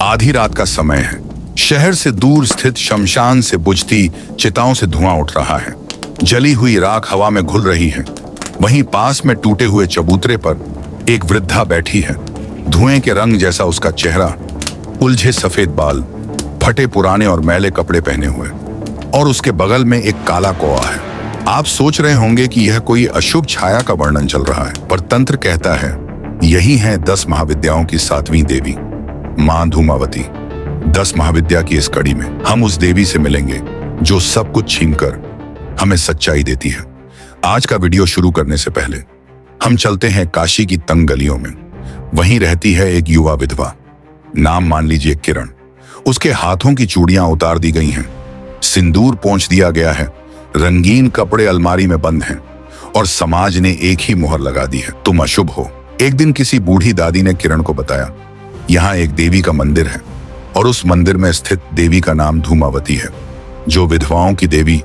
आधी रात का समय है। शहर से दूर स्थित शमशान से बुझती चिताओं से धुआं उठ रहा है। जली हुई राख हवा में घुल रही है। वहीं पास में टूटे हुए चबूतरे पर एक वृद्धा बैठी है। धुएं के रंग जैसा उसका चेहरा, उलझे सफेद बाल, फटे पुराने और मैले कपड़े पहने हुए, और उसके बगल में एक काला कौवा है। आप सोच रहे होंगे कि यह कोई अशुभ छाया का वर्णन चल रहा है, पर तंत्र कहता है यही है 10 महाविद्याओं की 7वीं देवी, मां धूमावती। 10 महाविद्या की इस कड़ी में हम उस देवी से मिलेंगे जो सब कुछ छीनकर हमें सच्चाई देती है। आज का वीडियो शुरू करने से पहले हम चलते हैं काशी की तंग गलियों में। वहीं रहती है एक युवा विधवा, नाम मान लीजिए किरण। उसके हाथों की चूड़ियां उतार दी गई हैं, सिंदूर पोंछ दिया गया है, रंगीन कपड़े अलमारी में बंद हैं, और समाज ने एक ही मुहर लगा दी है, तुम अशुभ हो। एक दिन किसी बूढ़ी दादी ने किरण को बताया, यहाँ एक देवी का मंदिर है, और उस मंदिर में स्थित देवी का नाम धूमावती है, जो विधवाओं की देवी,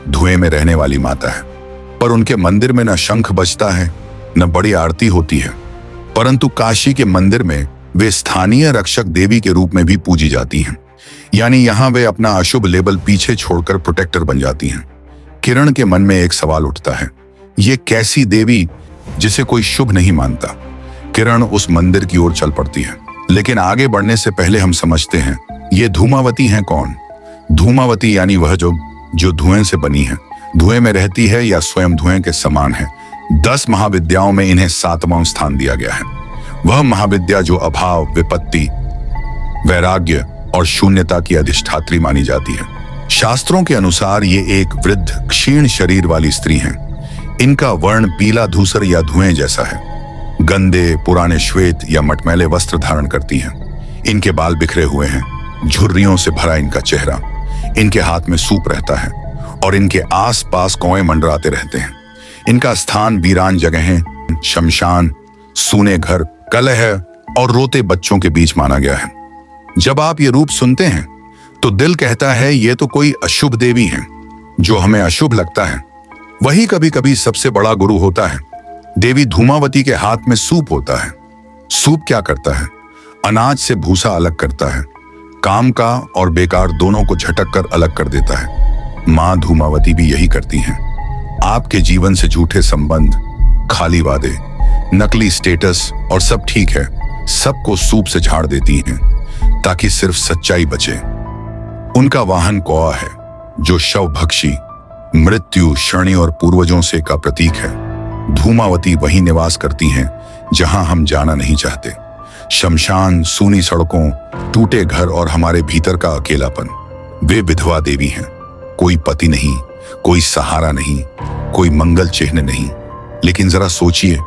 धुएं में रहने वाली माता है। पर उनके मंदिर में न शंख बजता है, न बड़ी आरती होती है, परंतु काशी के मंदिर में वे स्थानीय रक्षक देवी के रूप में भी पूजी जाती हैं। यानी यहाँ वे अपना अशुभ लेबल पीछे छोड़कर प्रोटेक्टर बन जाती हैं। किरण के मन में एक सवाल उठता है, ये कैसी देवी जिसे कोई शुभ नहीं मानता। किरण उस मंदिर की ओर चल पड़ती है, लेकिन आगे बढ़ने से पहले हम समझते हैं ये धूमावती हैं कौन। धूमावती यानी वह जो धुएं से बनी है, धुएं में रहती है या स्वयं धुएं के समान है। 10 महाविद्याओं में इन्हें 7वां स्थान दिया गया है। वह महाविद्या जो अभाव, विपत्ति, वैराग्य और शून्यता की अधिष्ठात्री मानी जाती है। शास्त्रों के अनुसार ये एक वृद्ध क्षीण शरीर वाली स्त्री हैं। इनका वर्ण पीला धूसर या धुएं जैसा है। गंदे, पुराने श्वेत या मटमैले वस्त्र धारण करती हैं। इनके बाल बिखरे हुए हैं, झुर्रियों से भरा इनका चेहरा। इनके हाथ में सूप रहता है और इनके आस-पास कौए मंडराते रहते हैं। इनका स्थान वीरान जगहें, शमशान, सूने घर, कलह और रोते बच्चों के बीच माना गया है। जब आप ये रूप सुनते हैं तो दिल कहता है ये तो कोई अशुभ देवी है। जो हमें अशुभ लगता है वही कभी कभी सबसे बड़ा गुरु होता है। देवी धूमावती के हाथ में सूप होता है। सूप क्या करता है? अनाज से भूसा अलग करता है, काम का और बेकार दोनों को झटक कर अलग कर देता है। मां धूमावती भी यही करती हैं। आपके जीवन से झूठे संबंध, खाली वादे, नकली स्टेटस और सब ठीक है, सबको सूप से झाड़ देती हैं ताकि सिर्फ सच्चाई बचे। उनका वाहन कौवा है, जो शवभक्षी, मृत्यु, शनि और पूर्वजों से का प्रतीक है। धूमावती वहीं निवास करती हैं जहां हम जाना नहीं चाहते। शमशान, सूनी सड़कों, टूटे घर और हमारे भीतर का अकेलापन। वे विधवा देवी हैं। कोई पति नहीं, कोई सहारा नहीं, कोई मंगल चिन्ह नहीं। लेकिन जरा सोचिए,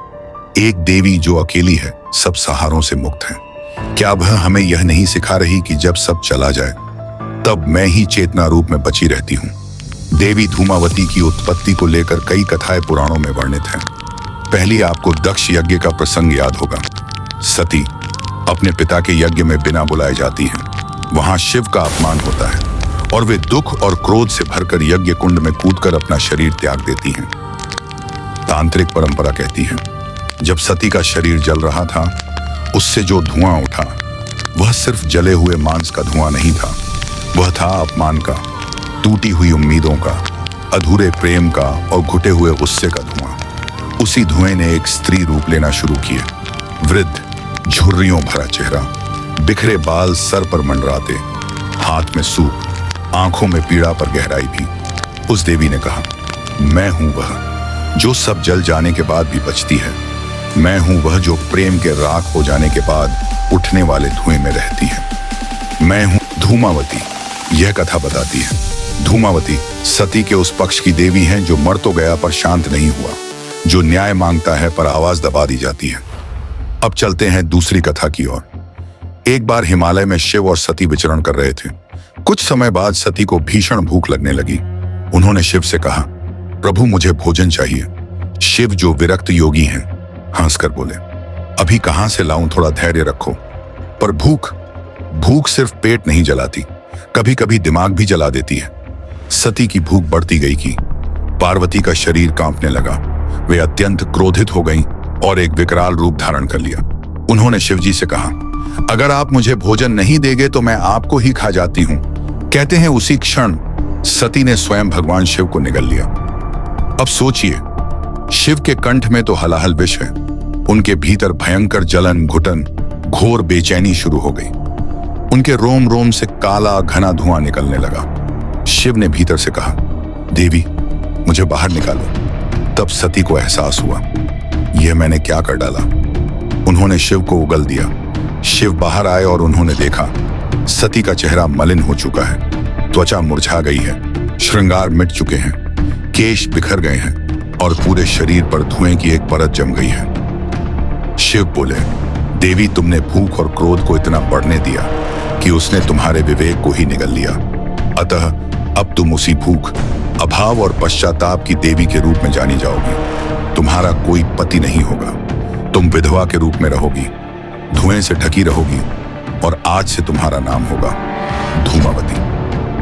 एक देवी जो अकेली है, सब सहारों से मुक्त है। क्या वह हमें यह नहीं सिखा रही कि जब सब चला जाए तब मैं ही चेतना रूप में बची रहती हूँ? देवी धूमावती की उत्पत्ति को लेकर कई कथाएं पुराणों में वर्णित हैं। पहली आपको दक्ष यज्ञ का प्रसंग याद होगा। सती अपने पिता के यज्ञ में बिना बुलाए जाती हैं। वहां शिव का अपमान होता है और वे दुख और क्रोध से भरकर यज्ञ कुंड में कूदकर अपना शरीर त्याग देती हैं। तांत्रिक परंपरा कहती है जब सती का शरीर जल रहा था, उससे जो धुआं उठा वह सिर्फ जले हुए मांस का धुआं नहीं था, वह था अपमान का, टूटी हुई उम्मीदों का, अधूरे प्रेम का और घुटे हुए गुस्से का धुआं। उसी धुएं ने एक स्त्री रूप लेना शुरू किया। वृद्ध, झुर्रियों भरा चेहरा, बिखरे बाल सर पर मंडराते, हाथ में सूप, आंखों में पीड़ा पर गहराई भी। उस देवी ने कहा, मैं हूं वह जो सब जल जाने के बाद भी बचती है। मैं हूं वह जो प्रेम के राख हो जाने के बाद उठने वाले धुएं में रहती है। मैं हूं धूमावती। यह कथा बताती है धूमावती सती के उस पक्ष की देवी हैं जो मर तो गया पर शांत नहीं हुआ, जो न्याय मांगता है पर आवाज दबा दी जाती है। अब चलते हैं दूसरी कथा की ओर। एक बार हिमालय में शिव और सती विचरण कर रहे थे। कुछ समय बाद सती को भीषण भूख लगने लगी। उन्होंने शिव से कहा, प्रभु मुझे भोजन चाहिए। शिव जो विरक्त योगी हैं, हंसकर बोले, अभी कहां से लाऊं, थोड़ा धैर्य रखो। पर भूख सिर्फ पेट नहीं जलाती, कभी कभी दिमाग भी जला देती है। सती की भूख बढ़ती गई कि पार्वती का शरीर कांपने लगा। वे अत्यंत क्रोधित हो गईं और एक विकराल रूप धारण कर लिया। उन्होंने शिवजी से कहा, अगर आप मुझे भोजन नहीं देंगे तो मैं आपको ही खा जाती हूं। कहते हैं उसी क्षण सती ने स्वयं भगवान शिव को निगल लिया। अब सोचिए, शिव के कंठ में तो हलाहल विष है, उनके भीतर भयंकर जलन, घुटन, घोर बेचैनी शुरू हो गई। उनके रोम रोम से काला घना धुआं निकलने लगा। शिव ने भीतर से कहा, देवी मुझे बाहर निकालो। तब सती को एहसास हुआ, यह मैंने क्या कर डाला। उन्होंने शिव को उगल दिया। शिव बाहर आए और उन्होंने देखा सती का चेहरा मलिन हो चुका है, त्वचा मुरझा गई है, श्रृंगार मिट चुके हैं, केश बिखर गए हैं और पूरे शरीर पर धुएं की एक परत जम गई है। शिव बोले, देवी तुमने भूख और क्रोध को इतना बढ़ने दिया कि उसने तुम्हारे विवेक को ही निगल लिया। अतः अब तुम उसी भूख, अभाव और पश्चाताप की देवी के रूप में जानी जाओगी। तुम्हारा कोई पति नहीं होगा, तुम विधवा के रूप में रहोगी, धुएं से ढकी रहोगी और आज से तुम्हारा नाम होगा धूमावती।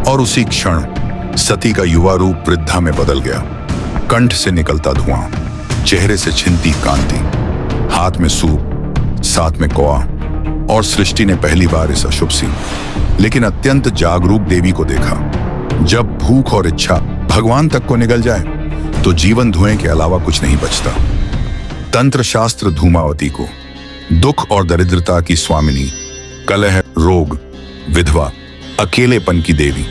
और उसी क्षण सती का युवा रूप वृद्धा में बदल गया। कंठ से निकलता धुआं, चेहरे से छिनती कांति, हाथ में सूप, साथ में कौआ, और सृष्टि ने पहली बार इस अशुभ सी लेकिन अत्यंत जागरूक देवी को देखा। जब भूख और इच्छा भगवान तक को निगल जाए तो जीवन धुएं के अलावा कुछ नहीं बचता। तंत्र शास्त्र धूमावती को दुख और दरिद्रता की स्वामिनी, कलह, रोग, विधवा, अकेलेपन की देवी,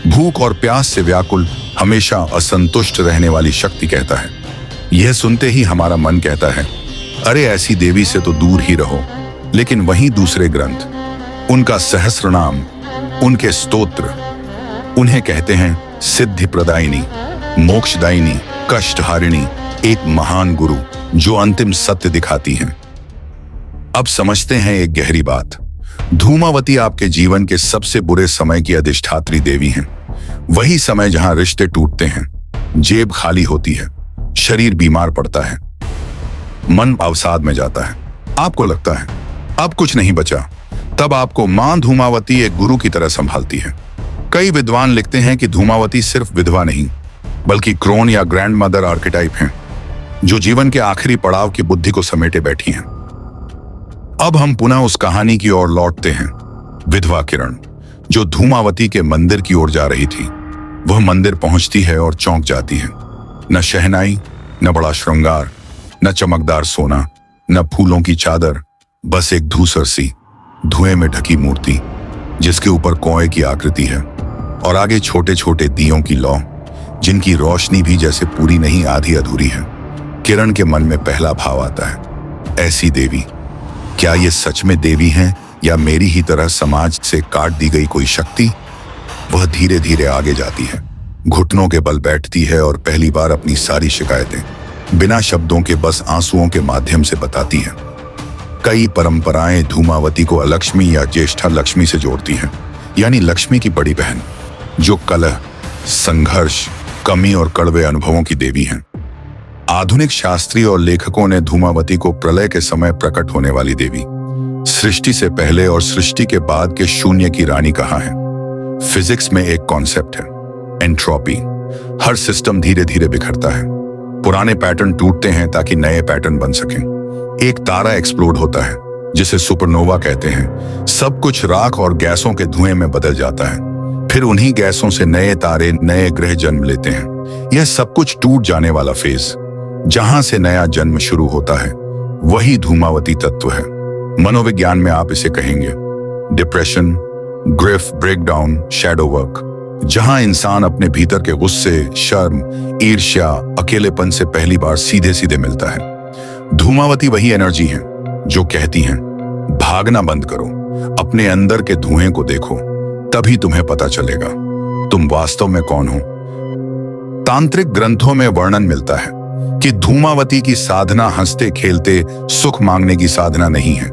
भूख और प्यास से व्याकुल, हमेशा असंतुष्ट रहने वाली शक्ति कहता है। यह सुनते ही हमारा मन कहता है, अरे ऐसी देवी से तो दूर ही रहो। लेकिन वहीं दूसरे ग्रंथ, उनका सहस्र नाम, उनके स्तोत्र, उन्हें कहते हैं सिद्धि प्रदायिनी, मोक्षदायिनी, कष्टहारिणी, एक महान गुरु जो अंतिम सत्य दिखाती हैं। अब समझते हैं एक गहरी बात। धूमावती आपके जीवन के सबसे बुरे समय की अधिष्ठात्री देवी हैं। वही समय जहां रिश्ते टूटते हैं, जेब खाली होती है, शरीर बीमार पड़ता है, मन अवसाद में जाता है, आपको लगता है अब कुछ नहीं बचा। तब आपको मां धूमावती एक गुरु की तरह संभालती है। कई विद्वान लिखते हैं कि धूमावती सिर्फ विधवा नहीं, बल्कि क्रोन या ग्रैंड मदर आर्किटाइप हैं, जो जीवन के आखिरी पड़ाव की बुद्धि को समेटे बैठी हैं। अब हम पुनः उस कहानी की ओर लौटते हैं। विधवा किरण जो धूमावती के मंदिर की ओर जा रही थी, वह मंदिर पहुंचती है और चौंक जाती है। न शहनाई, न बड़ा श्रृंगार, न चमकदार सोना, न फूलों की चादर, बस एक धूसर सी, धुएं में ढकी मूर्ति जिसके ऊपर कौए की आकृति है और आगे छोटे छोटे दियों की लौ, जिनकी रोशनी भी जैसे पूरी नहीं आधी अधूरी है। किरण के मन में पहला भाव आता है, ऐसी देवी, क्या ये सच में देवी हैं या मेरी ही तरह समाज से काट दी गई कोई शक्ति? वह धीरे धीरे आगे जाती है, घुटनों के बल बैठती है और पहली बार अपनी सारी शिकायतें बिना शब्दों के, बस आंसुओं के माध्यम से बताती है। कई परंपराएं धूमावती को अलक्ष्मी या ज्येष्ठा लक्ष्मी से जोड़ती हैं, यानी लक्ष्मी की बड़ी बहन, जो कलह, संघर्ष, कमी और कड़वे अनुभवों की देवी हैं। आधुनिक शास्त्री और लेखकों ने धूमावती को प्रलय के समय प्रकट होने वाली देवी, सृष्टि से पहले और सृष्टि के बाद के शून्य की रानी कहा है। फिजिक्स में एक कॉन्सेप्ट है, एंट्रोपी। हर सिस्टम धीरे धीरे बिखरता है, पुराने पैटर्न टूटते हैं ताकि नए पैटर्न बन सकें। एक तारा एक्सप्लोड होता है, जिसे सुपरनोवा कहते हैं। सब कुछ राख और गैसों के धुएं में बदल जाता है, फिर उन्हीं गैसों से नए तारे, नए ग्रह जन्म लेते हैं। यह सब कुछ टूट जाने वाला फेज, जहां से नया जन्म शुरू होता है, वही धूमावती तत्व है। मनोविज्ञान में आप इसे कहेंगे depression, grief, breakdown, shadow work, जहां इंसान अपने भीतर के गुस्से, शर्म, ईर्ष्या, अकेलेपन से पहली बार सीधे सीधे मिलता है। धूमावती वही एनर्जी है जो कहती हैं, भागना बंद करो, अपने अंदर के धुएं को देखो, तभी तुम्हें पता चलेगा तुम वास्तव में कौन हो। तांत्रिक ग्रंथों में वर्णन मिलता है कि धूमावती की साधना हंसते खेलते सुख मांगने की साधना नहीं है।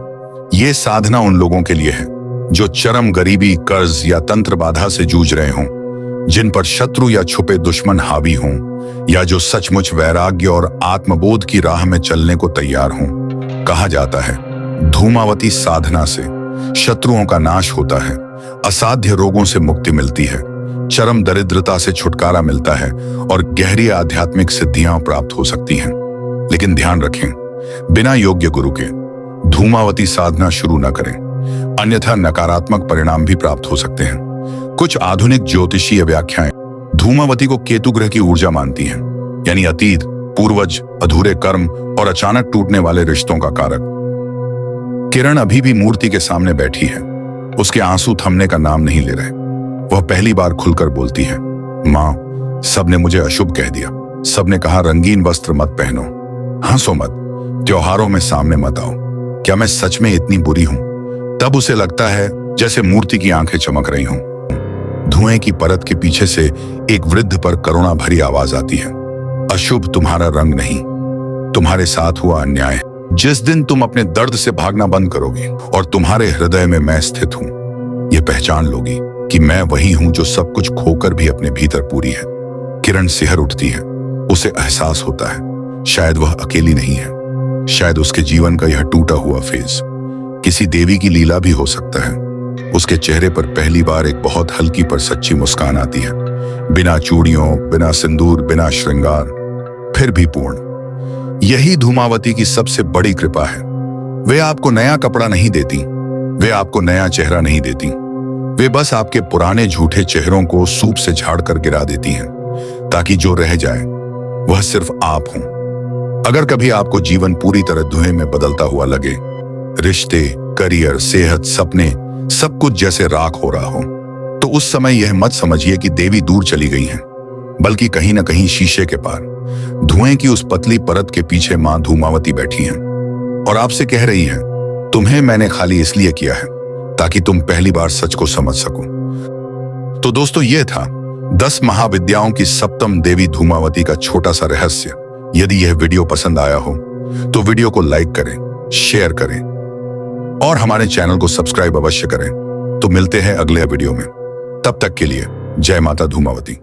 यह साधना उन लोगों के लिए है जो चरम गरीबी, कर्ज या तंत्र बाधा से जूझ रहे हों, जिन पर शत्रु या छुपे दुश्मन हावी हों, या जो सचमुच वैराग्य और आत्मबोध की राह में चलने को तैयार हों। कहा जाता है, धूमावती साधना से शत्रुओं का नाश होता है, असाध्य रोगों से मुक्ति मिलती है, चरम दरिद्रता से छुटकारा मिलता है और गहरी आध्यात्मिक सिद्धियां प्राप्त हो सकती हैं। लेकिन ध्यान रखें, बिना योग्य गुरु के धूमावती साधना शुरू न करें। अन्यथा नकारात्मक परिणाम भी प्राप्त हो सकते हैं। कुछ आधुनिक ज्योतिषीय व्याख्याएं धूमावती को केतु ग्रह की ऊर्जा मानती हैं, यानी अतीत, पूर्वज, अधूरे कर्म और अचानक टूटने वाले रिश्तों का कारक। किरण अभी भी मूर्ति के सामने बैठी है। उसके आंसू थमने का नाम नहीं ले रहे। वह पहली बार खुलकर बोलती है, माँ, सबने मुझे अशुभ कह दिया। सबने कहा रंगीन वस्त्र मत पहनो, हंसो मत, त्योहारों में सामने मत आओ। क्या मैं सच में इतनी बुरी हूं? तब उसे लगता है जैसे मूर्ति की आंखें चमक रही हों। धुएं की परत के पीछे से एक वृद्ध पर करुणा भरी आवाज आती है, अशुभ तुम्हारा रंग नहीं, तुम्हारे साथ हुआ अन्याय। जिस दिन तुम अपने दर्द से भागना बंद करोगे और तुम्हारे हृदय में मैं स्थित हूं, यह पहचान लोगी कि मैं वही हूं जो सब कुछ खोकर भी अपने भीतर पूरी है। किरण सिहर उठती है। उसे एहसास होता है शायद वह अकेली नहीं है। शायद उसके जीवन का यह टूटा हुआ फेज किसी देवी की लीला भी हो सकता है। उसके चेहरे पर पहली बार एक बहुत हल्की पर सच्ची मुस्कान आती है, बिना चूड़ियों, बिना सिंदूर, बिना श्रृंगार, फिर भी पूर्ण। यही धूमावती की सबसे बड़ी कृपा है। वे आपको नया कपड़ा नहीं देती, वे आपको नया चेहरा नहीं देती, वे बस आपके पुराने झूठे चेहरों को सूप से झाड़कर गिरा देती हैं, ताकि जो रह जाए वह सिर्फ आप हों। अगर कभी आपको जीवन पूरी तरह धुएं में बदलता हुआ लगे, रिश्ते, करियर, सेहत, सपने सब कुछ जैसे राख हो रहा हो, तो उस समय यह मत समझिए कि देवी दूर चली गई हैं, बल्कि कहीं न कहीं शीशे के पार, धुएं की उस पतली परत के पीछे मां धूमावती बैठी हैं और आपसे कह रही है, तुम्हें मैंने खाली इसलिए किया है ताकि तुम पहली बार सच को समझ सको। तो दोस्तों, यह था 10 महाविद्याओं की सप्तम देवी धूमावती का छोटा सा रहस्य। यदि यह वीडियो पसंद आया हो तो वीडियो को लाइक करें, शेयर करें और हमारे चैनल को सब्सक्राइब अवश्य करें। तो मिलते हैं अगले वीडियो में। तब तक के लिए जय माता धूमावती।